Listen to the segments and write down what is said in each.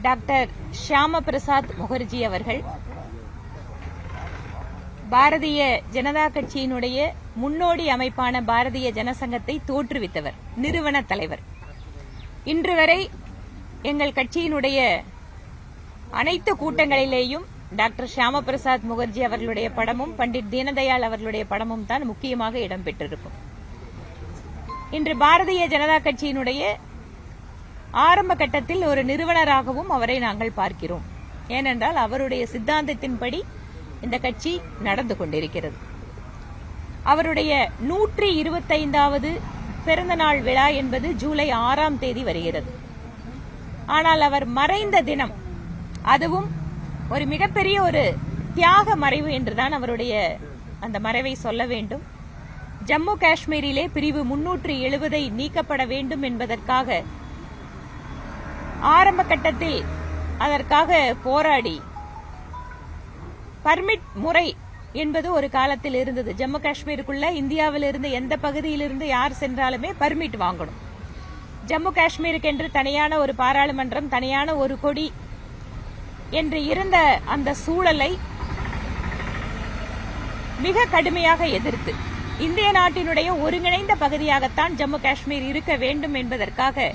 Doctor Shyama Prasad Mukherjee அவர்கள் பாரதிய ஜனதா கட்சியினுடைய முன்னோடி அமைப்பான பாரதிய ஜனசங்கத்தை தோற்றுவித்தவர், நிறுவன தலைவர். இன்று வரை எங்கள் கட்சியினுடைய அனைத்து கூட்டங்களிலேயும் டாக்டர் ஷியாமா பிரசாத் முகர்ஜி அவர்களுடைய படமும் பண்டிட் தீனதயாள் அவர்களுடைய படமும் தான் முக்கியமாக இடம்பெற்றிருக்கும். இன்று பாரதிய ஜனதா கட்சியினுடைய ஆரம்ப கட்டத்தில் ஒரு நிறுவனராகவும் அவரை நாங்கள் பார்க்கிறோம். ஏனென்றால் அவருடைய சித்தாந்தத்தின்படி இந்த கட்சி நடந்து கொண்டிருக்கிறது. அவருடைய 125வது பிறந்த நாள் விழா என்பது ஜூலை 6ஆம் தேதி வருகிறது. ஆனால் அவர் மறைந்த தினம், அதுவும் ஒரு மிகப்பெரிய ஒரு தியாக மறைவு என்றுதான் அவருடைய அந்த மறைவை சொல்ல வேண்டும். ஜம்மு காஷ்மீரிலே பிரிவு 370 நீக்கப்பட வேண்டும் என்பதற்காக ஆரம்ப கட்டத்தில் அதற்காக போராடி பர்மிட் முறை என்பது ஒரு காலத்தில் இருந்தது. ஜம்மு காஷ்மீருக்குள்ள இந்தியாவிலிருந்து எந்த பகுதியிலிருந்து யார் சென்றாலுமே பர்மிட் வாங்கணும். ஜம்மு காஷ்மீருக்கு என்று தனியான ஒரு பாராளுமன்றம், தனியான ஒரு கொடி என்று இருந்த அந்த சூழலை மிக கடுமையாக எதிர்த்து இந்திய நாட்டினுடைய ஒருங்கிணைந்த பகுதியாகத்தான் ஜம்மு காஷ்மீர் இருக்க வேண்டும் என்பதற்காக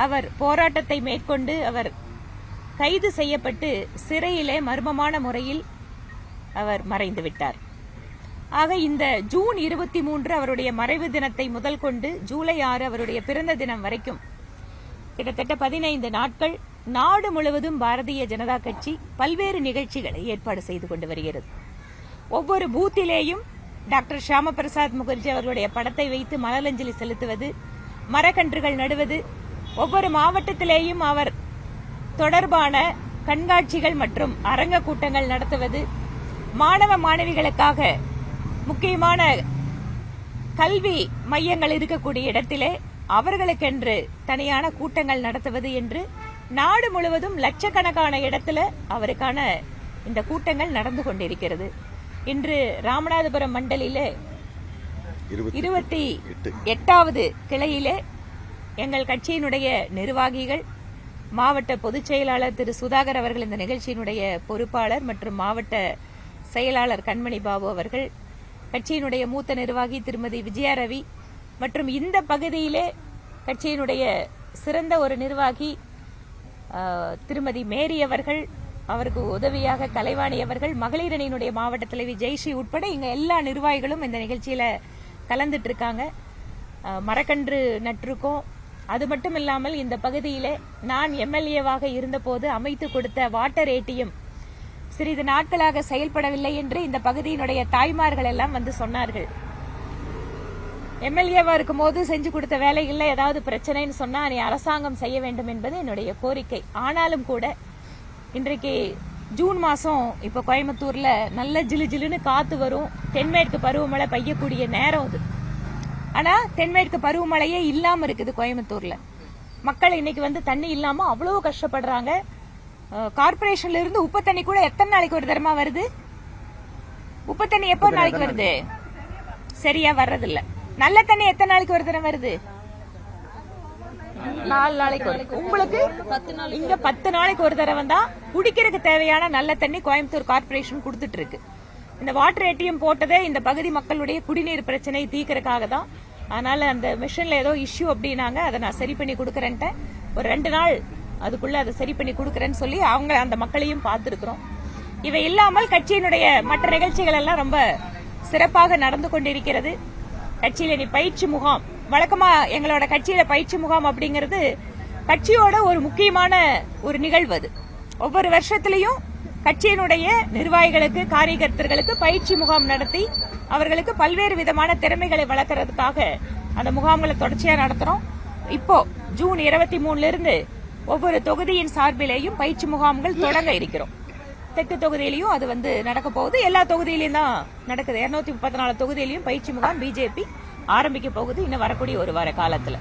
அவர் போராட்டத்தை மேற்கொண்டு அவர் கைது செய்யப்பட்டு சிறையிலே மர்மமான முறையில் அவர் மறைந்துவிட்டார். ஆக இந்த ஜூன் 23 அவருடைய மறைவு தினத்தை முதல் கொண்டு ஜூலை 6 அவருடைய பிறந்த தினம் வரைக்கும் கிட்டத்தட்ட 15 நாட்கள் நாடு முழுவதும் பாரதிய ஜனதா கட்சி பல்வேறு நிகழ்ச்சிகளை ஏற்பாடு செய்து கொண்டு வருகிறது. ஒவ்வொரு பூத்திலேயும் டாக்டர் ஷியாமா பிரசாத் முகர்ஜி அவர்களுடைய படத்தை வைத்து மலரஞ்சலி செலுத்துவது, மரக்கன்றுகள் நடுவது, ஒவ்வொரு மாவட்டத்திலேயும் அவர் தொடர்பான கண்காட்சிகள் மற்றும் அரங்க கூட்டங்கள் நடத்துவது, மாணவ மாணவிகளுக்காக முக்கியமான கல்வி மையங்கள் இருக்கக்கூடிய இடத்திலே அவர்களுக்கென்று தனியான கூட்டங்கள் நடத்துவது என்று நாடு முழுவதும் லட்சக்கணக்கான இடத்துல அவருக்கான இந்த கூட்டங்கள் நடந்து கொண்டிருக்கிறது. இன்று ராமநாதபுரம் மண்டலிலே 28வது கிளையிலே எங்கள் கட்சியினுடைய நிர்வாகிகள், மாவட்ட பொதுச் செயலாளர் திரு சுதாகர் அவர்கள், இந்த நிகழ்ச்சியினுடைய பொறுப்பாளர் மற்றும் மாவட்ட செயலாளர் கண்மணி பாபு அவர்கள், கட்சியினுடைய மூத்த நிர்வாகி திருமதி விஜயா ரவி மற்றும் இந்த பகுதியிலே கட்சியினுடைய சிறந்த ஒரு நிர்வாகி திருமதி மேரி அவர்கள், அவருக்கு உதவியாக கலைவாணி அவர்கள், மகளிர் அணியினுடைய மாவட்ட தலைவி ஜெய்ஸ்ரீ உட்பட இங்க எல்லா நிர்வாகிகளும் இந்த நிகழ்ச்சியில கலந்துட்டு இருக்காங்க. மரக்கன்று நட்டிருக்கோம். அது மட்டும் இல்லாமல் இந்த பகுதியிலே நான் எம்எல்ஏவாக இருந்தபோது அமைத்து கொடுத்த வாட்டர் ஏடிஎம் சிறிது நாட்களாக செயல்படவில்லை என்று இந்த பகுதியினுடைய தாய்மார்கள் எல்லாம் வந்து சொன்னார்கள். எம்எல்ஏவா இருக்கும் போது செஞ்சு கொடுத்த வேலைகள்ல ஏதாவது பிரச்சனைன்னு சொன்னா நீ அரசாங்கம் செய்ய வேண்டும் என்பது என்னுடைய கோரிக்கை. ஆனாலும் கூட இன்றைக்கு ஜூன் மாசம் இப்ப கோயம்புத்தூர்ல நல்ல ஜிலு ஜிலுன்னு காத்து வரும், தென்மேற்கு பருவமழை பெய்யக்கூடிய நேரம் அது. ஆனா தென்மேற்கு பருவமழையே இல்லாம இருக்குது கோயம்புத்தூர்ல. மக்கள் இன்னைக்கு வந்து தண்ணி இல்லாம அவ்வளவு கஷ்டப்படுறாங்க. கார்பரேஷன்ல இருந்து உப்பு தண்ணி கூட எத்தனை நாளைக்கு ஒரு தரமா வருது? உப்பு தண்ணி எப்போ நாளைக்கு வருது? சரியா வர்றதில்ல. நல்ல தண்ணி எத்தனை நாளைக்கு ஒரு தரம் வருது? 4 நாளைக்கு வருது. உங்களுக்கு இங்க 10 நாளைக்கு ஒரு தடவை தான் குடிக்கிறதுக்கு தேவையான நல்ல தண்ணி கோயம்புத்தூர் கார்பரேஷன் கொடுத்துட்டு இருக்கு. இந்த வாட்டர் ஏடிஎம் போட்டதே இந்த பகுதி மக்களுடைய குடிநீர் பிரச்சனை தீர்க்கறதுக்காக தான். அதனால அந்த மிஷின்ல ஏதோ இஷ்யூ அப்படின்னாங்க, அதை நான் சரி பண்ணி கொடுக்கறேன்ட்டு ஒரு 2 நாள் அதுக்குள்ள அதை சரி பண்ணி கொடுக்கறேன்னு சொல்லி அவங்க அந்த மக்களையும் பார்த்திருக்கிறோம். இவை இல்லாமல் கட்சியினுடைய மற்ற நிகழ்ச்சிகள் எல்லாம் ரொம்ப சிறப்பாக நடந்து கொண்டிருக்கிறது. கட்சியில நீ பயிற்சி முகாம், வழக்கமா எங்களோட கட்சியில பயிற்சி முகாம் அப்படிங்கிறது கட்சியோட ஒரு முக்கியமான ஒரு நிகழ்வு. அது ஒவ்வொரு வருஷத்திலையும் கட்சியினுடைய நிர்வாகிகளுக்கு, காரியகர்த்தர்களுக்கு பயிற்சி முகாம் நடத்தி அவர்களுக்கு பல்வேறு விதமான திறமைகளை வளர்க்கறதுக்காக அந்த முகாம்களை தொடர்ச்சியா நடத்துறோம். இப்போ ஜூன் 23 இருந்து ஒவ்வொரு தொகுதியின் சார்பிலேயும் பயிற்சி முகாம்கள் தொடங்க இருக்கிறோம். தெற்கு தொகுதியிலையும் அது வந்து நடக்க போகுது. எல்லா தொகுதியிலையும் தான் நடக்குது. 234 தொகுதியிலையும் பயிற்சி முகாம் பிஜேபி ஆரம்பிக்க போகுது இன்னும் வரக்கூடிய ஒரு வார காலத்துல.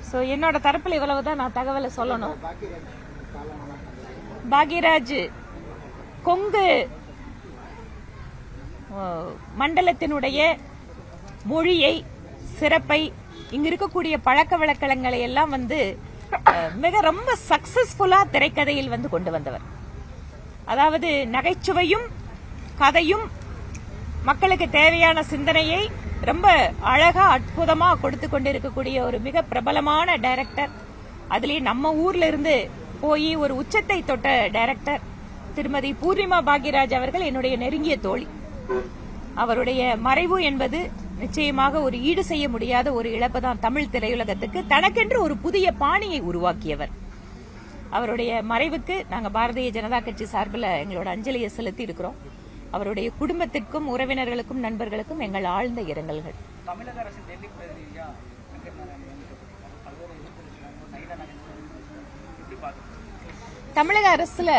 சோ என்னோட தரப்புல இவ்வளவுதான் நான் தகவலை சொல்லணும். பாக்யராஜ் கொங்கு மண்டலத்தினுடைய மொழியை, சிறப்பை, இங்க இருக்கக்கூடிய பழக்க வழக்கங்களை எல்லாம் வந்து மிக ரொம்ப சக்சஸ்ஃபுல்லா திரைக்கதையில் வந்து கொண்டு வந்தவர். அதாவது நகைச்சுவையும் கதையும் மக்களுக்கு தேவையான சிந்தனையை ரொம்ப அழகா அற்புதமா கொடுத்து கொண்டிருக்கக்கூடிய ஒரு மிக பிரபலமான டைரக்டர். அதுலயும் நம்ம ஊர்ல இருந்து போய் ஒரு உச்சத்தை தொட்ட டைரக்டர் திருமதி பூர்ணிமா பாக்யராஜ் அவர்கள் என்னுடைய நெருங்கிய தோழி. அவருடைய மறைவு என்பது நிச்சயமாக ஒரு ஈடு செய்ய முடியாத ஒரு இழப்பு தான் தமிழ் திரையுலகத்துக்கு. தனக்கென்று ஒரு புதிய பாணியை உருவாக்கியவர். அவருடைய மறைவுக்கு நாங்க பாரதிய ஜனதா கட்சி சார்பில் எங்களோட அஞ்சலியை செலுத்தி இருக்கிறோம். அவருடைய குடும்பத்திற்கும் உறவினர்களுக்கும் நண்பர்களுக்கும் எங்கள் ஆழ்ந்த இரங்கல்கள். தமிழக அரசு டெல்லி பிரதிநிதியா தமிழக அரசுல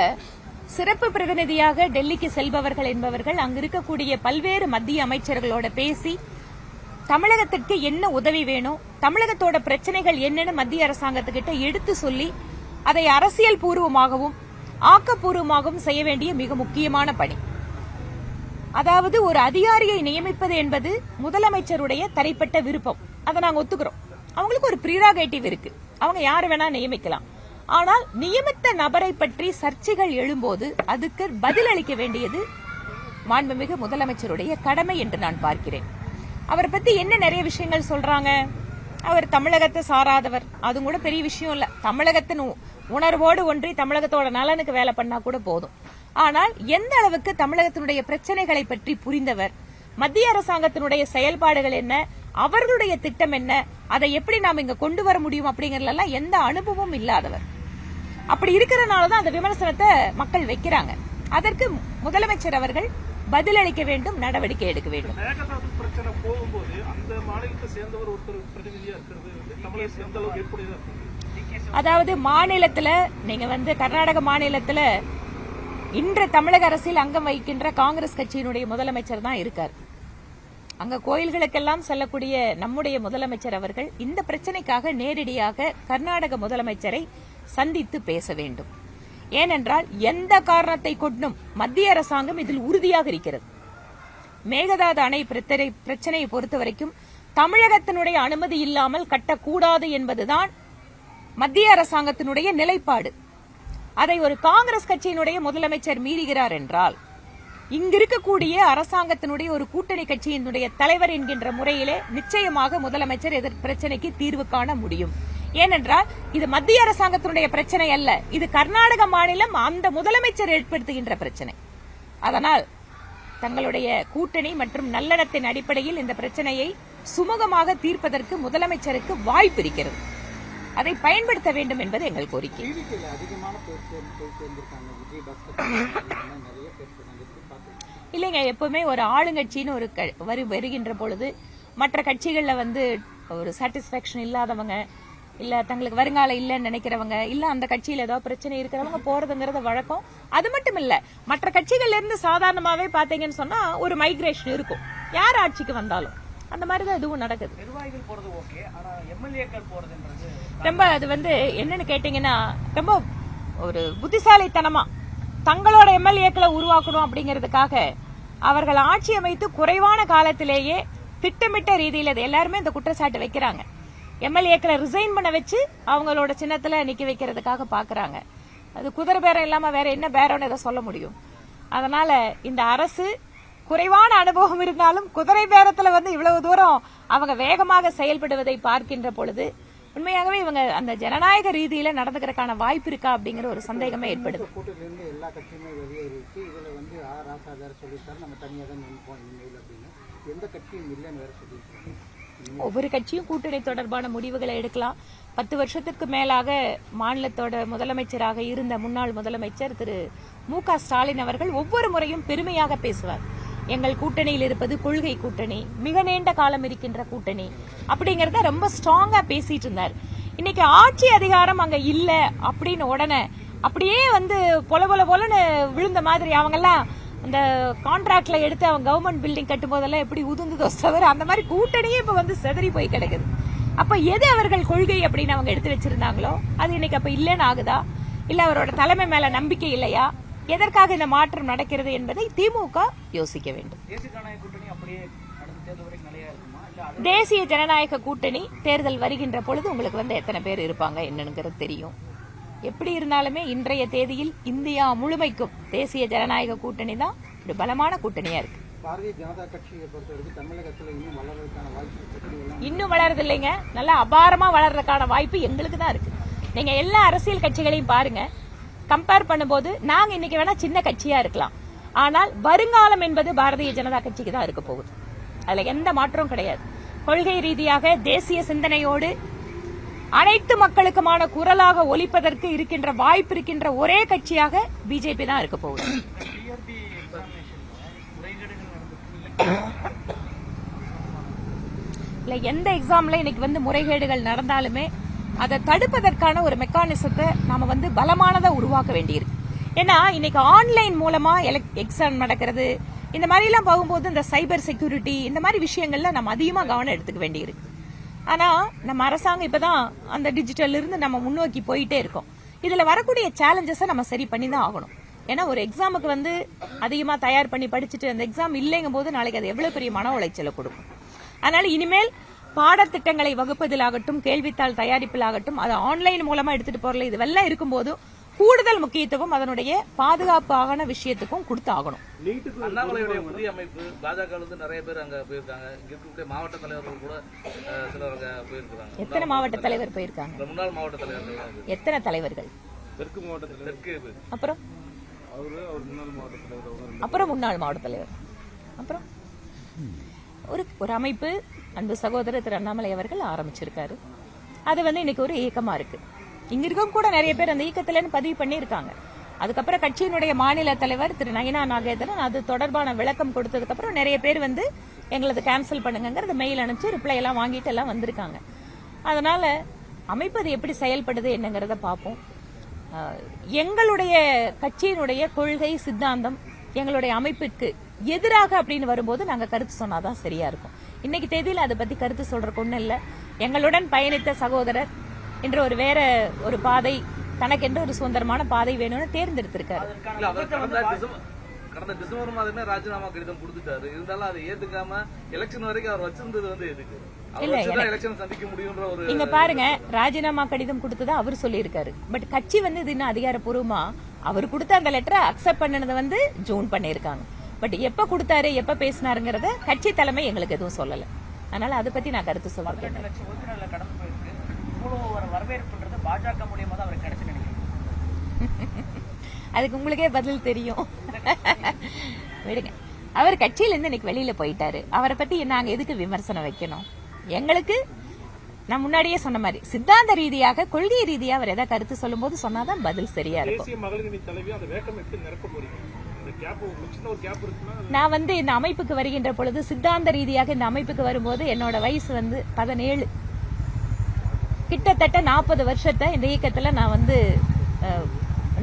சிறப்பு பிரதிநிதியாக டெல்லிக்கு செல்பவர்கள் என்பவர்கள் அங்க இருக்கக்கூடிய பல்வேறு மத்திய அமைச்சர்களோட பேசி தமிழகத்திற்கு என்ன உதவி வேணும், தமிழகத்தோட பிரச்சனைகள் என்னன்னு மத்திய அரசாங்கத்துக்கிட்ட எடுத்து சொல்லி அதை அரசியல் பூர்வமாகவும் ஆக்கப்பூர்வமாகவும் செய்ய வேண்டிய மிக முக்கியமான பணி. அதாவது ஒரு அதிகாரியை நியமிப்பது என்பது முதலமைச்சருடைய தனிப்பட்ட விருப்பம். அதை நாங்க ஒத்துக்கிறோம். அவங்களுக்கு ஒரு ப்ரீராகேட்டிவ் இருக்கு, அவங்க யாரு வேணா நியமிக்கலாம். ஆனால் நியமித்த நபரை பற்றி சர்ச்சைகள் எழும்போது அதுக்கு பதிலளிக்க வேண்டியது மாண்புமிகு முதலமைச்சருடைய கடமை என்று நான் பார்க்கிறேன். அவரை பத்தி என்ன நிறைய விஷயங்கள் சொல்றாங்க. அவர் தமிழகத்தை சாராதவர், அது கூட பெரிய விஷயம் இல்ல. தமிழகத்தின் உணர்வோடு ஒன்றி தமிழகத்தோட நலனுக்கு வேலை பண்ணா கூட போதும். ஆனால் எந்த அளவுக்கு தமிழகத்தினுடைய பிரச்சனைகளை பற்றி புரிந்தவர், மத்திய அரசாங்கத்தினுடைய செயல்பாடுகள் என்ன, அவர்களுடைய திட்டம் என்ன, அதை எப்படி நாம இங்க கொண்டு வர முடியும் அப்படிங்கறதெல்லாம் எந்த அனுபவமும் இல்லாதவர். அப்படி இருக்கிறனாலதான் அந்த விமர்சனத்தை மக்கள் வைக்கிறாங்க. அதற்கு முதலமைச்சர் அவர்கள் பதிலளிக்க வேண்டும், நடவடிக்கை எடுக்க வேண்டும். அதாவது மாநிலத்துல நீங்க வந்து கர்நாடக மாநிலத்துல இன்று தமிழக அரசில் அங்கம் வகிக்கின்ற காங்கிரஸ் கட்சியினுடைய முதலமைச்சர் தான் இருக்கார். அங்க கோயில்களுக்கெல்லாம் செல்லக்கூடிய நம்முடைய முதலமைச்சர் அவர்கள் இந்த பிரச்சனைக்காக நேரடியாக கர்நாடக முதலமைச்சரை சந்தித்து பேச வேண்டும். ஏனென்றால் எந்த காரணத்தை கொண்டும் மத்திய அரசாங்கம் இதில் உறுதியாக இருக்கிறது. மேகதாது அணை பிரச்சனையை பொறுத்தவரைக்கும் தமிழகத்தினுடைய அனுமதி இல்லாமல் கட்டக்கூடாது என்பதுதான் மத்திய அரசாங்கத்தினுடைய நிலைப்பாடு. அதை ஒரு காங்கிரஸ் கட்சியினுடைய முதலமைச்சர் மீறுகிறார் என்றால் இங்கிருக்கக்கூடிய அரசாங்கத்தினுடைய ஒரு கூட்டணி கட்சியினுடைய தலைவர் என்கின்ற முறையிலே நிச்சயமாக முதலமைச்சர் பிரச்சனைக்கு தீர்வு காண முடியும். ஏனென்றால் இது மத்திய அரசாங்கத்தினுடைய பிரச்சனை அல்ல, இது கர்நாடக மாநிலம் அந்த முதலமைச்சர் ஏற்படுத்துகின்ற பிரச்சனை. அதனால் தங்களுடைய கூட்டணி மற்றும் நல்லெண்ணத்தின் அடிப்படையில் இந்த பிரச்சனையை சுமூகமாக தீர்ப்பதற்கு முதலமைச்சருக்கு வாய்ப்பு இருக்கிறது. அதை பயன்படுத்த வேண்டும் என்பது எங்கள் கோரிக்கை. இல்லைங்க, எப்பவுமே ஒரு ஆளுங்கட்சின்னு ஒரு வருகின்ற பொழுது மற்ற கட்சிகள்ல வந்து ஒரு சாட்டிஸ்பாக்சன் இல்லாதவங்க, இல்ல தங்களுக்கு வருங்காலம் இல்லன்னு நினைக்கிறவங்க, இல்ல அந்த கட்சியில ஏதாவது பிரச்சனை இருக்கிறவங்க போறதுங்கிறது வழக்கம். அது மட்டும் இல்ல, மற்ற கட்சிகள்ல இருந்து சாதாரணமாவே பாத்தீங்கன்னு சொன்னா ஒரு மைக்ரேஷன் இருக்கும். யார் ஆட்சிக்கு வந்தாலும் அந்த மாதிரிதான் இதுவும் நடக்குது. நிர்வாகிகள் போறது ஓகே, ஆனா எம்எல்ஏக்கள் போறதுன்றது ரொம்ப அது வந்து என்னன்னு கேட்டீங்கன்னா ரொம்ப ஒரு புத்திசாலித்தனமா தங்களோட எம்எல்ஏக்களை உருவாக்கணும் அப்படிங்கறதுக்காக அவர்கள் ஆட்சி அமைத்து குறைவான காலத்திலேயே திட்டமிட்ட ரீதியில் எல்லாருமே இந்த குற்றச்சாட்டு வைக்கிறாங்க. எம்எல்ஏக்களை ரிசைன் பண்ண வச்சு அவங்களோட சின்னத்துல நிக்க வைக்கிறதுக்காக பாக்குறாங்க. அது குதிரை பேரம் இல்லாம வேற என்ன பேரம்னு இதை சொல்ல முடியும். அதனால இந்த அரசு குறைவான அனுபவம் இருந்தாலும் குதிரை பேரத்துல வந்து இவ்வளவு தூரம் அவங்க வேகமாக செயல்படுவதை பார்க்கின்ற பொழுது உண்மையாகவே இவங்க அந்த ஜனநாயக ரீதியில நடந்துக்கிறதுக்கான வாய்ப்பு இருக்கா அப்படிங்கிற ஒரு சந்தேகமே ஏற்படுது. ஒவ்வொரு கட்சியும் கூட்டணி தொடர்பான முடிவுகளை எடுக்கலாம். 10 வருஷத்திற்கு மேலாக மாநிலத்தோட முதலமைச்சராக இருந்த முன்னாள் முதலமைச்சர் திரு மு.க. ஸ்டாலின் அவர்கள் ஒவ்வொரு முறையும் பெருமையாக பேசுவார். எங்கள் கூட்டணியில் இருப்பது கொள்கை கூட்டணி, மிக நீண்ட காலம் இருக்கின்ற கூட்டணி அப்படிங்கறத ரொம்ப ஸ்ட்ராங்கா பேசிட்டு இருந்தார். இன்னைக்கு ஆட்சி அதிகாரம் அங்க இல்ல அப்படின்னு உடனே அப்படியே வந்து பொலன்னு விழுந்த மாதிரி அவங்க எல்லாம் அந்த கான்ட்ராக்ட்ல எடுத்து அவங்க கவர்மெண்ட் பில்டிங் கட்டும் போதெல்லாம் எப்படி உதுந்துதோ தவிர அந்த மாதிரி கூட்டணியே இப்ப வந்து செதறி போய் கிடக்குது. அப்ப எது அவர்கள் கொள்கை அப்படின்னு அவங்க எடுத்து வச்சிருந்தாங்களோ அது இன்னைக்கு அப்ப இல்லன்னு ஆகுதா, இல்ல அவரோட தலைமை மேல நம்பிக்கை இல்லையா, எதற்காக இந்த மாற்றம் நடக்கிறது என்பதை திமுக யோசிக்க வேண்டும். தேசிய ஜனநாயக கூட்டணி அப்படியே அடுத்த தேர்தல் வரைக்கும் நிலையா இருக்குமா? தேசிய ஜனநாயக கூட்டணி தேர்தல் வருகின்ற பொழுது உங்களுக்கு வந்து எத்தனை பேர் இருப்பாங்க என்னங்கிறது தெரியும். எப்படி இருந்தாலுமே இன்றைய தேதியில் இந்தியா முழுமைக்கும் தேசிய ஜனநாயக கூட்டணி தான் ஒரு பலமான கூட்டணியா இருக்கு. பாரதிய ஜனதா கட்சியை பொறுத்தவரைக்கும் தமிழகத்தில் இன்னும் வளர்றதுக்கான வாய்ப்பு இன்னும் வளருது இல்லைங்க, நல்லா அபாரமா வளர்றதுக்கான வாய்ப்பு எங்களுக்கு தான் இருக்கு. நீங்க எல்லா அரசியல் கட்சிகளையும் பாருங்க, கம்பேர் பண்ணும்போது நாங்க இன்னைக்கு வேணா சின்ன கட்சியா இருக்கலாம், ஆனால் வருங்காலம் என்பது பாரதிய ஜனதா கட்சிக்கு தான் இருக்க போகுது. அதுல எந்த மாற்றமும் கிடையாது. கொள்கை ரீதியாக தேசிய சிந்தனையோடு அனைத்து மக்களுக்குமான குரலாக ஒலிப்பதற்கு இருக்கின்ற வாய்ப்பு இருக்கின்ற ஒரே கட்சியாக பிஜேபி தான் இருக்க போகுது. இல்ல எந்த எக்ஸாம்ல இன்னைக்கு வந்து முறைகேடுகள் நடந்தாலுமே அதை தடுப்பதற்கான ஒரு மெக்கானிசத்தை நாம வந்து பலமானதா உருவாக்க வேண்டியிருக்கு. ஏன்னா இன்னைக்கு ஆன்லைன் மூலமா எக்ஸாம் நடக்கிறது, இந்த மாதிரி எல்லாம் போகும்போது இந்த சைபர் செக்யூரிட்டி இந்த மாதிரி விஷயங்கள்ல நம்ம அதிகமா கவனம் எடுத்துக்க வேண்டியிருக்கு. ஆனா நம்ம அரசாங்கம் இப்பதான் அந்த டிஜிட்டல் இருந்து நம்ம முன்னோக்கி போயிட்டே இருக்கோம். இதுல வரக்கூடிய சேலஞ்சஸை நம்ம சரி பண்ணி தான் ஆகணும். ஏன்னா ஒரு எக்ஸாமுக்கு வந்து அதிகமா தயார் பண்ணி படிச்சுட்டு அந்த எக்ஸாம் இல்லைங்கும் போது நாளைக்கு அது எவ்வளவு பெரிய மன உளைச்சலை கொடுக்கும். அதனால இனிமேல் பாடத்திட்டங்களை வகுப்பதிலாகட்டும், கேள்வித்தாள் தயாரிப்பிலாகட்டும், அது ஆன்லைன் மூலமா எடுத்துட்டு போறல இதுவெல்லாம் இருக்கும்போது கூடுதல் முக்கியத்துவம் அதனுடைய பாதுகாப்பான விஷயத்துக்கும் கொடுத்து ஆகணும். அண்ணாமலையுடைய புதிய அமைப்பு பாஜக நிறைய பேர் அங்க போயிருக்காங்க. இங்க மாவட்ட தலைவர்கள் கூட சிலர் போயிருக்காங்க. எத்தனை மாவட்ட தலைவர் போயிருக்காங்க? முன்னாள் மாவட்ட தலைவர்கள். எத்தனை தலைவர்கள்? தெற்கு மாவட்டத்தில் அப்புறம் முன்னாள் மாவட்ட தலைவர். அப்புறம் ஒரு அமைப்பு அன்பு சகோதரர் திரு அண்ணாமலை அவர்கள் ஆரம்பிச்சிருக்காரு. அது வந்து இன்னைக்கு ஒரு இயக்கமா இருக்கு. இங்க இருக்கும் கூட நிறைய பேர் அந்த இயக்கத்துல பதிவு பண்ணி இருக்காங்க. அதுக்கப்புறம் கட்சியினுடைய மாநில தலைவர் திரு நயினா நாகேந்திரன் அது தொடர்பான விளக்கம் கொடுத்ததுக்கு அப்புறம் நிறைய பேர் வந்து எங்களது கேன்சல் பண்ணுங்கிறது மெயில் அனுப்பிச்சு ரிப்ளை எல்லாம் வாங்கிட்டு எல்லாம் வந்திருக்காங்க. அதனால அமைப்பு அது எப்படி செயல்படுது என்னங்கறத பார்ப்போம். எங்களுடைய கட்சியினுடைய கொள்கை சித்தாந்தம் எங்களுடைய அமைப்புக்கு எதிராக அப்படின்னு வரும்போது நாங்க கருத்து சொன்னாதான் சரியா இருக்கும். இன்னைக்கு தேதியில் அதை பத்தி கருத்து சொல்றதுக்கு ஒண்ணு இல்ல. எங்களுடன் பயணித்த சகோதரர் இன்று ஒரு வேற ஒரு பாதை, தனக்கென்று ஒரு சுதந்திரமான பாதை வேணும்னு தேர்ந்தெடுத்திருக்காரு. கடந்த டிசம்பர் மாதமே ராஜினாமா கடிதம் கொடுத்துட்டாரு. இருந்தாலும் அதை ஏத்துக்காம எலெக்ஷன் வரைக்கும் அவர் வச்சிருந்தது வந்து எதுக்கு? எலெக்ஷன் சந்திக்க முடியும்ன்ற ஒரு நீங்க பாருங்க, ராஜினாமா கடிதம் கொடுத்ததா அவர் சொல்லியிருக்காரு. பட் கட்சி வந்து இது இன்னும் அதிகாரப்பூர்வமா அவர் கொடுத்த அந்த லெட்டரை அக்செப்ட் பண்ணனதை வந்து ஜூன் பண்ணிருக்காங்க. பட் எப்ப கொடுத்தாரு, எப்ப பேசினாருங்கிறத கட்சி தலைமை எங்களுக்கு எதுவும் சொல்லல. அதனால அதை பத்தி நான் கருத்து சொல்றேன். பாஜக மூலியமா தான் அவருக்கு கிடைச்சு நினைக்கிறேன். அதுக்கு உங்களுக்கே பதில் தெரியும். விடுங்க, அவர் கட்சியில இருந்து இன்னைக்கு வெளியில போயிட்டாரு. அவரை பத்தி நாங்க எதுக்கு விமர்சனம் வைக்கணும்? எங்களுக்கு நான் முன்னாடியே சொன்ன மாதிரி சித்தாந்த ரீதியாக கொள்கை ரீதியா அவர் ஏதாவது கருத்து சொல்லும் போது சொன்னாதான் பதில் சரியா இருக்கும். நான் வந்து இந்த அமைப்புக்கு வருகின்ற பொழுது சித்தாந்த ரீதியாக இந்த அமைப்புக்கு வரும்போது என்னோட வயசு வந்து 17. கிட்டத்தட்ட 40 வருஷத்தை இந்த இயக்கத்துல நான் வந்து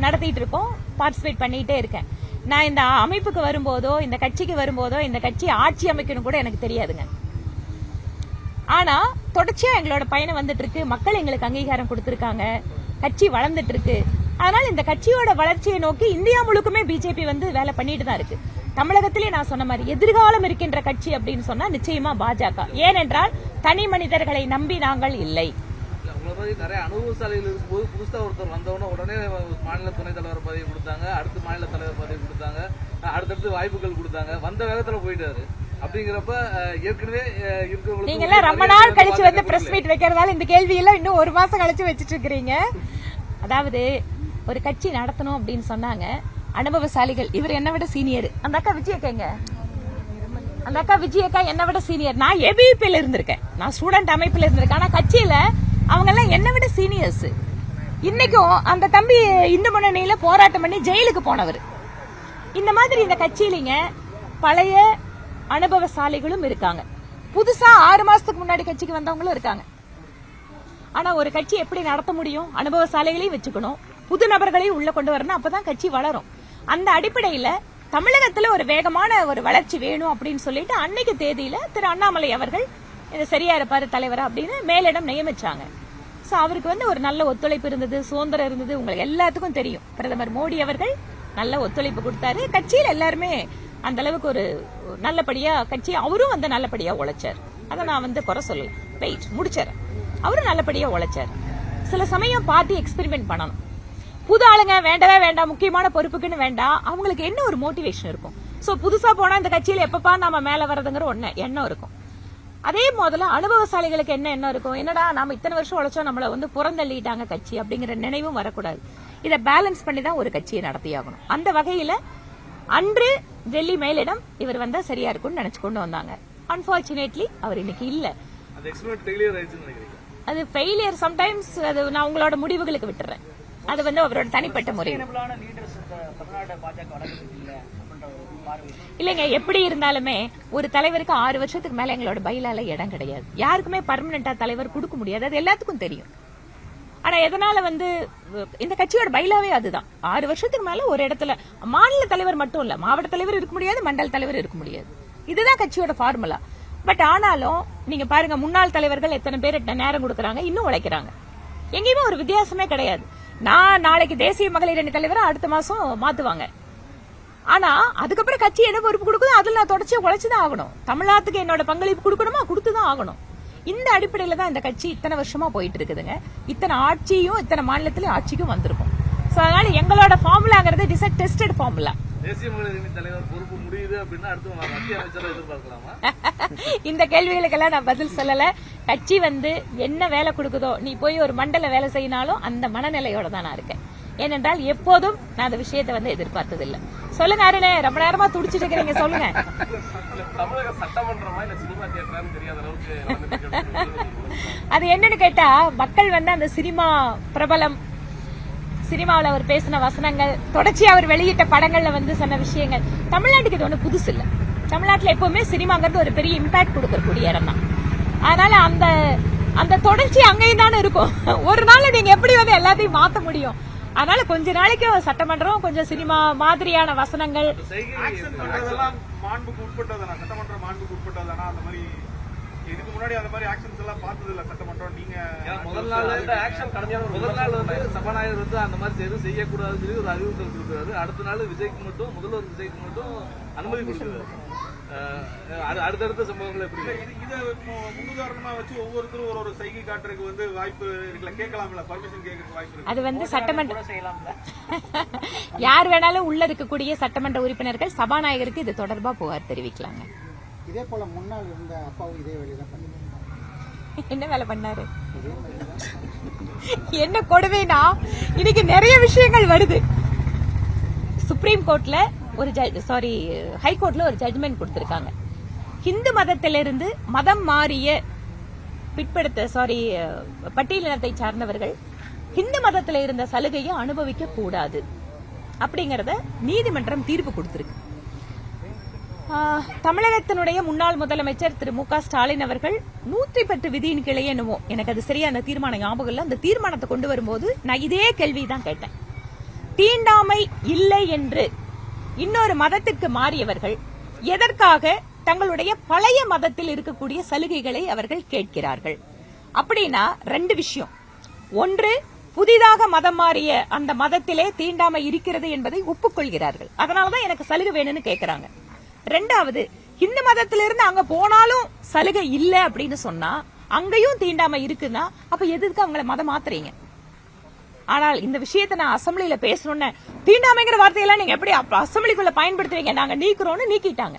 நடத்திட்டு இருக்கோம், பார்ட்டிசிபேட் பண்ணிட்டே இருக்கேன். நான் இந்த அமைப்புக்கு வரும்போதோ இந்த கட்சிக்கு வரும்போதோ இந்த கட்சி ஆட்சி அமைக்கணும் கூட எனக்கு தெரியாதுங்க. ஆனா தொடர்ச்சியா எங்களோட பயணம் வந்துட்டு இருக்கு. மக்கள் எங்களுக்கு அங்கீகாரம் கொடுத்திருக்காங்க, கட்சி வளர்ந்துட்டு இருக்கு. அதனால இந்த கட்சியோட வளர்ச்சியை நோக்கி இந்தியா முழுக்குமே பிஜேபி வந்து வேலை பண்ணிட்டு தான் இருக்கு. தமிழகத்திலே நான் சொன்ன மாதிரி எதிர்காலம் இருக்கின்ற கட்சி அப்படின்னு சொன்னா நிச்சயமா பாஜக. ஏனென்றால் தனி மனிதர்களை நம்பி நாங்கள் இல்லை. நிறைய அனுபவசாலிகள் இருக்கும்போது புதுசா ஒருத்தர் வந்தவொடனே உடனே மாநில துணைத் தலைவர் பதவி கொடுத்தாங்க, அடுத்து மாநில தலைவர் பதவி கொடுத்தாங்க, அடுத்தடுத்து வாய்ப்புகள் கொடுத்தாங்க, வந்த வேகத்துல போயிட்டாரு. அப்படிங்கிறப்ப ஏற்கனவே நீங்க எல்லாம் ரொம்ப நாள் கழிச்சு வந்து பிரஸ் மீட் வைக்கிறதால இந்த கேள்வி எல்லாம் இன்னும் 1 மாசம் கழிச்சு வச்சிட்டு இருக்கிறீங்க. அதாவது ஒரு கட்சி நடத்தணும் அப்படின்னு சொன்னாங்க அனுபவசாலிகள். இவர் என்ன விட சீனியர். அந்த அக்கா விஜயக்காங்க, அந்த அக்கா விஜயக்கா என்ன விட சீனியர். நான் ஏபிபில இருந்திருக்கேன், நான் ஸ்டூடெண்ட் அமைப்புல இருந்திருக்கேன். ஆனா கட்சியில அவங்க எல்லாம் என்ன விட சீனியர்ஸ். இன்னைக்கும் அந்த தம்பி இந்து முன்னணியில போராட்டம் பண்ணி ஜெயிலுக்கு போனவர். இந்த மாதிரி இந்த கட்சியிலிங்க பழைய அனுபவசாலிகளும் இருக்காங்க, புதுசா 6 மாசத்துக்கு முன்னாடி கட்சிக்கு வந்தவங்களும் இருக்காங்க. ஆனா ஒரு கட்சி எப்படி நடத்த முடியும்? அனுபவசாலிகளையும் வச்சுக்கணும், புது நபர்களையும் உள்ள கொண்டு வரணும், அப்பதான் கட்சி வளரும். அந்த அடிப்படையில தமிழகத்துல ஒரு வேகமான ஒரு வளர்ச்சி வேணும் அப்படின்னு சொல்லிட்டு அன்னைக்கு தேதியில திரு அண்ணாமலை அவர்கள் இது சரியா இருப்பாரு தலைவரா அப்படின்னு மேலிடம் நியமிச்சாங்க. சோ அவருக்கு வந்து ஒரு நல்ல ஒத்துழைப்பு இருந்தது, சுதந்திரம் இருந்தது. உங்களுக்கு எல்லாத்துக்கும் தெரியும், பிரதமர் மோடி அவர்கள் நல்ல ஒத்துழைப்பு கொடுத்தாரு. கட்சியில எல்லாருமே அந்த அளவுக்கு ஒரு நல்லபடியா கட்சி அவரும் வந்து நல்லபடியா உழைச்சார். அதை நான் குறை சொல்லல. வெயிட் முடிச்சாரு. அவரு நல்லபடியா உழைச்சாரு. சில சமயம் பார்ட்டி எக்ஸ்பெரிமெண்ட் பண்ணணும். புது ஆளுங்க வேண்டவே வேண்டாம், முக்கியமான பொறுப்புக்குன்னு வேண்டாம். அவங்களுக்கு என்ன ஒரு மோட்டிவேஷன் இருக்கும். சோ புதுசா போனா இந்த கட்சியில எப்பப்பா நாம மேல வர்றதுங்கிற எண்ணம் இருக்கும். அதே முதல்ல அனுபவசாலிகளுக்கு என்ன எண்ணம் இருக்கும், என்னடா நாம இத்தனை வருஷம் உழைச்சோம், நம்மள புறந்தள்ளிட்டாங்க கட்சி அப்படிங்கிற நினைவும் வரக்கூடாது. இதை பேலன்ஸ் பண்ணி தான் ஒரு கட்சியை நடத்தியாகணும். அந்த வகையில அன்று டெல்லி மேலிடம் இவர் வந்தா சரியா இருக்கும்னு நினைச்சு கொண்டு வந்தாங்க. அன்பார்ச்சுனேட்லி அவர் இன்னைக்கு இல்ல. அது ஃபெயிலியர் சம்டைம்ஸ். அது நான் உங்களோட முடிவுகளுக்கு விட்டுறேன். அது அவரோட தனிப்பட்ட முறை இல்லைங்க. எப்படி இருந்தாலுமே ஒரு தலைவருக்கு 6 வருஷத்துக்கு மேல எங்களோட பைலால இடம் கிடையாது. யாருக்குமே பர்மனண்டா தலைவர் கொடுக்க முடியாது, அது எல்லாத்துக்கும் தெரியும். ஆனா எதனால இந்த கட்சியோட பைலாவே அதுதான். 6 வருஷத்துக்கு மேல ஒரு இடத்துல மாநில தலைவர் மட்டும் இல்ல, மாவட்ட தலைவர் இருக்க முடியாது, மண்டல தலைவர் இருக்க முடியாது. இதுதான் கட்சியோட ஃபார்முலா. பட் ஆனாலும் நீங்க பாருங்க, முன்னாள் தலைவர்கள் எத்தனை பேர் நேரம் கொடுக்கறாங்க, இன்னும் உழைக்கிறாங்க. எங்கேயுமே ஒரு வித்தியாசமே கிடையாது. நான் நாளைக்கு தேசிய மகளிர் அணி தலைவரை அடுத்த மாசம் மாத்துவாங்க. ஆனா அதுக்கப்புறம் கட்சி என்ன பொறுப்பு கொடுக்குதோ அதுல நான் தொடர்ச்சியா உழைச்சுதான் ஆகணும். தமிழ்நாட்டுக்கு என்னோட பங்களிப்பு கொடுக்கணுமா, கொடுத்துதான் ஆகணும். இந்த அடிப்படையில தான் இந்த கட்சி இத்தனை வருஷமா போயிட்டு இருக்குதுங்க. இத்தனை ஆட்சியும் இத்தனை மாநிலத்திலும் ஆட்சிக்கும் வந்திருக்கும். அதனால எங்களோட ஃபார்முலாங்கிறது it is a tested formula. தேசிய மகளிர் அணி தலைவர் பொறுப்பு முடியுது அப்படின்னா அடுத்து மத்திய அமைச்சரை எதிர்பார்க்கலாமா? இந்த கேள்விகளுக்கெல்லாம் நான் பதில் சொல்லல. கட்சி என்ன வேலை கொடுக்குதோ, நீ போய் ஒரு மண்டல வேலை செய்யினாலும் அந்த மனநிலையோட தான் நான் இருக்கேன். ஏனென்றால் எப்போதும் நான் அந்த விஷயத்தை எதிர்பார்த்தது இல்ல. சொல்லுங்க அருணே, ரொம்ப நேரமா துடிச்சிட்டு இருக்கிறீங்க, சொல்லுங்க. தமிழக சட்டமன்றமா இல்ல சினிமா தியேட்டரான்னு தெரியாத அளவுக்கு அது என்னன்னு கேட்டா, மக்கள் அந்த சினிமா பிரபலம், சினிமாவில் அவர் பேசின வசனங்கள், தொடர்ச்சியா அவர் வெளியிட்ட படங்கள்ல சொன்ன விஷயங்கள், தமிழ்நாட்டுக்கு இது ஒண்ணு புதுசு இல்ல. தமிழ்நாட்டுல எப்பவுமே சினிமாங்கிறது ஒரு பெரிய இம்பாக்ட் கொடுக்கக்கூடிய இடம் தான். அதனால அந்த தொடர்ச்சி அங்கேயும் தானே இருக்கும். ஒரு நாள் நீங்க எப்படி எல்லாத்தையும் மாத்த முடியும்? அதனால கொஞ்ச நாளைக்கு சட்டமன்றம் கொஞ்சம் சினிமா மாதிரியான வசனங்கள் மாண்புக்கு உட்பட்டதானா, சட்டமன்ற மாண்புக்கு உட்பட்டதானா? அந்த மாதிரி இதுக்கு முன்னாடி அந்த மாதிரி ஆக்ஷன்ஸ் எல்லாம் பார்த்தது இல்ல சட்டமன்றம். நீங்க முதல் நாள் சபாநாயகர் அந்த மாதிரி எதுவும் செய்யக்கூடாதுன்னு சொல்லி ஒரு அறிவுறுத்தல் கொடுக்குறாரு. அடுத்த நாள் விஜய்க்கு மட்டும், முதல்வர் விஜய்க்கு மட்டும் அனுமதி கொடுக்குறாரு. அடுத்தடுத்த சம்பவங்கள் எப்படி இதை முன்னுதாரணமா வச்சு ஒவ்வொருத்தரும் ஒரு சைகை காட்டுறதுக்கு வாய்ப்பு இருக்குல்ல, கேட்கலாம்ல, பர்மிஷன் கேட்கறதுக்கு வாய்ப்பு இருக்கு. அது சட்டமன்ற யார் வேணாலும் உள்ள இருக்கக்கூடிய சட்டமன்ற உறுப்பினர்கள் சபாநாயகருக்கு இது தொடர்பா புகார் தெரிவிக்கலாங்க. இதே போல முன்னாள் இருந்த அப்பாவும் இதே வேலையெல்லாம் பண்ணிருக்காங்க. என்ன வேலை பண்ணாரு? என்ன கொடுமைனா, இன்னைக்கு நிறைய விஷயங்கள் வருது. சுப்ரீம் கோர்ட்ல ஹைகோர்ட்ல ஒரு ஜட்ஜ்மெண்ட் கொடுத்திருக்காங்க. ஹிந்து மதத்திலிருந்து மதம் மாறிய பட்டியலினத்தை சார்ந்தவர்கள் ஹிந்து மதத்தில் இருந்த சலுகையை அனுபவிக்க கூடாது அப்படிங்கறத நீதிமன்றம் தீர்ப்பு கொடுத்திருக்கு. தமிழகத்தினுடைய முன்னாள் முதலமைச்சர் திரு மு க ஸ்டாலின் அவர்கள் 110 விதியின் கிளை என்னவோ, எனக்கு அது சரியா அந்த தீர்மானம் ஞாபகம் இல்ல, அந்த தீர்மானத்தை கொண்டு வரும்போது நான் இதே கேள்விதான் கேட்டேன். தீண்டாமை இல்லை என்று இன்னொரு மதத்திற்கு மாறியவர்கள் எதற்காக தங்களுடைய பழைய மதத்தில் இருக்கக்கூடிய சலுகைகளை அவர்கள் கேட்கிறார்கள்? அப்படின்னா 2 விஷயம். ஒன்று, புதிதாக மதம் மாறிய அந்த மதத்திலே தீண்டாமை இருக்கிறது என்பதை ஒப்புக்கொள்கிறார்கள், அதனாலதான் எனக்கு சலுகை வேணும்னு கேட்கிறாங்க. 2வது, இந்து மதத்திலிருந்து அங்க போனாலும் சலுகை இல்ல அப்படின்னு சொன்னா அங்கேயும் தீண்டாமை இருக்குன்னா அப்ப எதுக்கு அவங்களை மதம் மாத்துறீங்க? ஆனால் இந்த விஷயத்தை நான் அசம்பிளியில பேசணும்னு, தீண்டாமைங்கிற வார்த்தையெல்லாம் நீங்க எப்படி அசம்பிளிக்குள்ள பயன்படுத்துவீங்க, நாங்க நீக்கிறோம்னு நீக்கிட்டாங்க.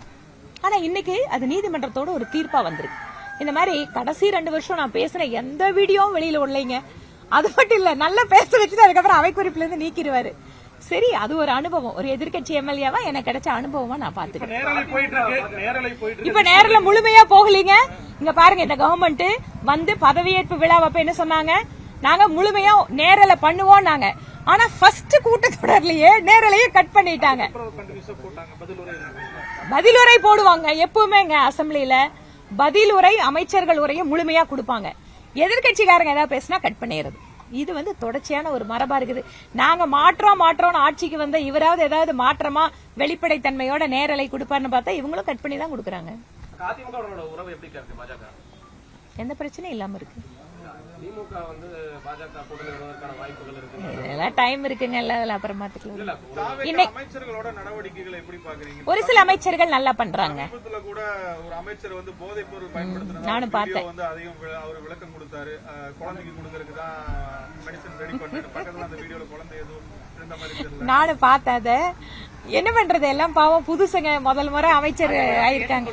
ஆனா இன்னைக்கு அது நீதிமன்றத்தோட ஒரு தீர்ப்பா வந்திருக்கு. இந்த மாதிரி கடைசி 2 வருஷம் நான் பேசின எந்த வீடியோவும் வெளியில விடலைங்க. அது மட்டும் இல்ல, நல்லா பேச வச்சுட்டு அதுக்கப்புறம் அவை குறிப்புல இருந்து நீக்கிடுவாரு. சரி, அது ஒரு அனுபவம், ஒரு எதிர்கட்சி எம்எல்ஏவா எனக்கு கிடைச்ச அனுபவமா நான் பாத்துக்கிறேன். இப்ப நேரல முழுமையா போகலீங்க. இங்க பாருங்க, இந்த கவர்மெண்ட் பதவியேற்பு விழாவப்ப என்ன சொன்னாங்க, நாங்க முழுமையா நேரல பண்ணுவோம் நாங்க. ஆனா ஃபர்ஸ்ட் கூட்டத்தொடர்லயே நேரலையே கட் பண்ணிட்டாங்க. பதிலுரை போடுவாங்க எப்பவுமேங்க, அசம்பிளியில பதிலுரை அமைச்சர்கள் உரையை முழுமையா கொடுப்பாங்க. எதிர்கட்சிக்காரங்க ஏதாவது பேசினா கட் பண்ணிடுறது. இது தொடர்ச்சியான ஒரு மரபா இருக்குது. நாங்க மாற்றோம் ஆட்சிக்கு வந்த இவராவது ஏதாவது மாற்றமா வெளிப்படைத்தன்மையோட நேரலை கொடுப்பாருன்னு பார்த்தா இவங்களும் கட் பண்ணி தான் கொடுக்கறாங்க. அதிமுக உறவு எப்படி இருக்கு? பாஜக எந்த பிரச்சனையும் இல்லாம இருக்கு. திமுக வந்து பாஜக கூட்டணி வருவதற்கான வாய்ப்புகள் இருக்கு. இதெல்லாம் டைம் இருக்குங்க, அதெல்லாம் அப்புறம் பாத்துக்கலாம். தாவேகா அமைச்சர்களோட நடவடிக்கைகளை எப்படி பாக்குறீங்க? ஒரு சில அமைச்சர்கள் நல்லா பண்றாங்க. சமீபத்துல கூட ஒரு அமைச்சர் வந்து போதைப் பொருள் பயன்படுத்தினது நானும் பார்த்தேன். வந்து அதையும் அவர் விளக்கம் கொடுத்தாரு. குழந்தைக்கு கொடுக்கறதுக்கு தான் மெடிசன் ரெடி பண்ணி பக்கத்துல அந்த வீடியோல குழந்தை எதுவும் இந்த மாதிரி தெரியல. நானும் பார்த்தேன். அத என்ன பண்றது, எல்லாம் பாவம் புதுசுங்க, முதல் முறை அமைச்சர் ஆயிருக்காங்க.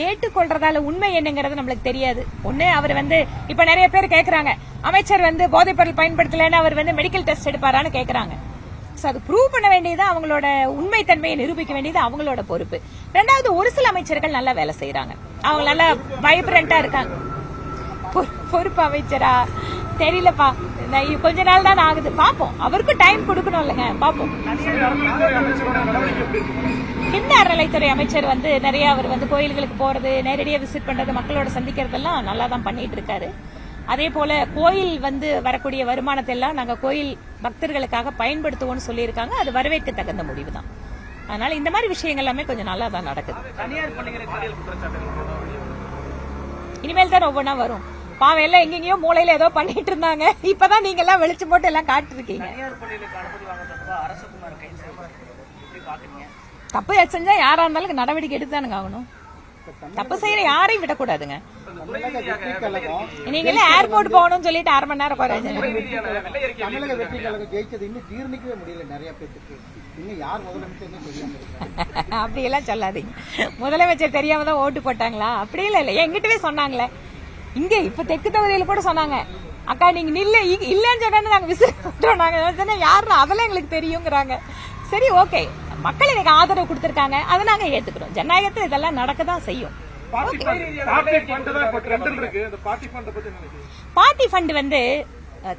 ஏற்றுக்கொள்றதால உண்மை என்னங்கிறது நம்மளுக்கு தெரியாது. ஒண்ணு அவர் வந்து இப்ப நிறைய பேர் கேக்குறாங்க, அமைச்சர் வந்து போதைப் பொருள் பயன்படுத்தலன்னு அவர் வந்து மெடிக்கல் டெஸ்ட் எடுப்பாரான்னு கேக்குறாங்க. அது ப்ரூவ் பண்ண வேண்டியது அவங்களோட உண்மை தன்மையை நிரூபிக்க வேண்டியது அவங்களோட பொறுப்பு. ரெண்டாவது, ஒரு சில அமைச்சர்கள் நல்லா வேலை செய்யறாங்க, அவங்க நல்லா வைப்ரண்டா இருக்காங்க. பொறுப்பு அமைச்சரா தெரியலப்பா, கொஞ்ச நாள் தான் ஆகுது, பாப்போம். அவருக்கும் டைம் கொடுக்கணும் இல்லைங்க, பாப்போம். இந்த அறநிலைத்துறை அமைச்சர் வந்து நிறைய அவர் வந்து கோயில்களுக்கு போறது, நேரடியா விசிட் பண்றது, மக்களோட சந்திக்கிறதெல்லாம் நல்லா தான் பண்ணிட்டு இருக்காரு. அதே போல கோயில் வந்து வரக்கூடிய வருமானத்தை எல்லாம் நாங்க கோயில் பக்தர்களுக்காக பயன்படுத்துவோம்னு சொல்லியிருக்காங்க. அது வரவேற்க தகுந்த முடிவு தான். அதனால இந்த மாதிரி விஷயங்கள் எல்லாமே கொஞ்சம் நல்லா தான் நடக்குது. இனிமேல் தான் ஒவ்வொன்னா வரும். பாவம் எல்லாம் எங்கெங்கயோ மூலையில ஏதோ பண்ணிட்டு இருந்தாங்க, இப்பதான் நீங்க எல்லாம் வெளிச்சம் போட்டு எல்லாம் காட்டிருக்கீங்க. தப்பு செஞ்சா யாரா இருந்தாலும் நடவடிக்கை எடுத்துதானுங்க ஆகணும். தப்பு செய்யற யாரையும் விடக்கூடாதுங்க. நீங்க எல்லாம் ஏர்போர்ட் போகணும்னு சொல்லிட்டு 1/2 மணி நேரம் குறைஞ்சு. தமிழக வெற்றி கழகம் ஜெயிச்சது இன்னும் ஜீர்ணிக்கவே முடியல நிறைய பேருக்கு. இன்னும் யார் முதலமைச்சர்னு தெரியாம அப்படி எல்லாம் சொல்லாதீங்க. முதலமைச்சர் தெரியாம தான் ஓட்டு போட்டாங்களா? அப்படி இல்ல, எங்கிட்டவே சொன்னாங்களே. இங்க இப்ப தெற்கு தொகுதியில கூட சொன்னாங்க, அக்கா நீங்க இல்லன்னு சொன்னா நாங்க விசிறோம். நாங்க யாருன்னு அதெல்லாம் எங்களுக்கு தெரியுங்கிறாங்க. சரி, ஓகே, மக்கள் எனக்கு ஆதரவு கொடுத்திருக்காங்க, அதை நாங்க ஏத்துக்கிறோம். ஜனநாயகத்தில் இதெல்லாம் நடக்கதான் செய்யும். பார்ட்டி ஃபண்ட் வந்து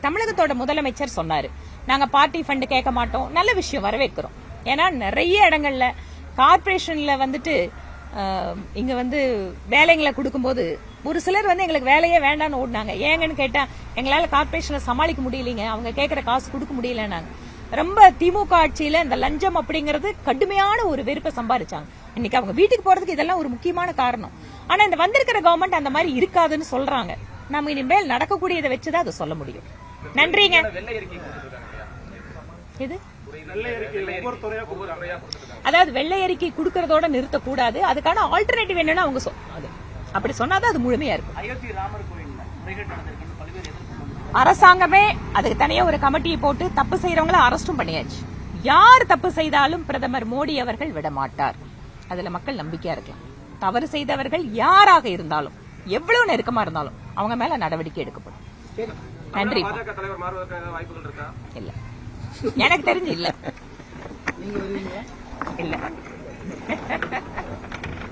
தமிழகத்தோட முதலமைச்சர் சொன்னாரு, நாங்க பார்ட்டி ஃபண்ட் கேட்க மாட்டோம். நல்ல விஷயம், வரவேற்கிறோம். ஏன்னா நிறைய இடங்கள்ல கார்பரேஷன்ல வந்துட்டு இங்க வந்து வேலைங்களை கொடுக்கும்போது ஒரு சிலர் வந்து எங்களுக்கு வேலையே வேண்டாம்னு ஓடினாங்க. ஏங்கன்னு கேட்டா, எங்களால கார்பரேஷனை சமாளிக்க முடியலீங்க, அவங்க கேட்கிற காசு கொடுக்க முடியலன்னாங்க. ரொம்ப திமுக ஆட்சியில இந்த லஞ்சம் அப்படிங்கறது கடுமையான ஒரு வெறுப்பை சம்பாதிச்சாங்க. இன்னைக்கு அவங்க வீட்டுக்கு போறதுக்கு இதெல்லாம் ஒரு முக்கியமான காரணம். ஆனா இந்த வந்திருக்கிற கவர்மெண்ட் அந்த மாதிரி இருக்காதுன்னு சொல்றாங்க. நம்ம இனிமேல் நடக்கக்கூடியதை வச்சுதான் அதை சொல்ல முடியும். நன்றிங்க. இது அதாவது வெள்ளை அறிக்கை கொடுக்கறதோட நிறுத்தக்கூடாது, அதுக்கான ஆல்டர்னேட்டிவ் என்னன்னா அவங்க அப்படி சொன்னாதான் அது முழுமையா இருக்கும். அரசாங்கமே அதுக்கு தனியா ஒரு கமிட்டியை போட்டு தப்பு செய்யறவங்கள அரெஸ்டும் பண்ணியாச்சு. யார் தப்பு செய்தாலும் பிரதமர் மோடி அவர்கள் விடமாட்டார். அதுல மக்கள் நம்பிக்கையா இருக்கலாம். தவறு செய்தவர்கள் யாராக இருந்தாலும், எவ்வளவு நெருக்கமா இருந்தாலும் அவங்க மேல நடவடிக்கை எடுக்கப்படும். நன்றி. இல்ல, எனக்கு தெரிஞ்சு இல்ல. இல்ல.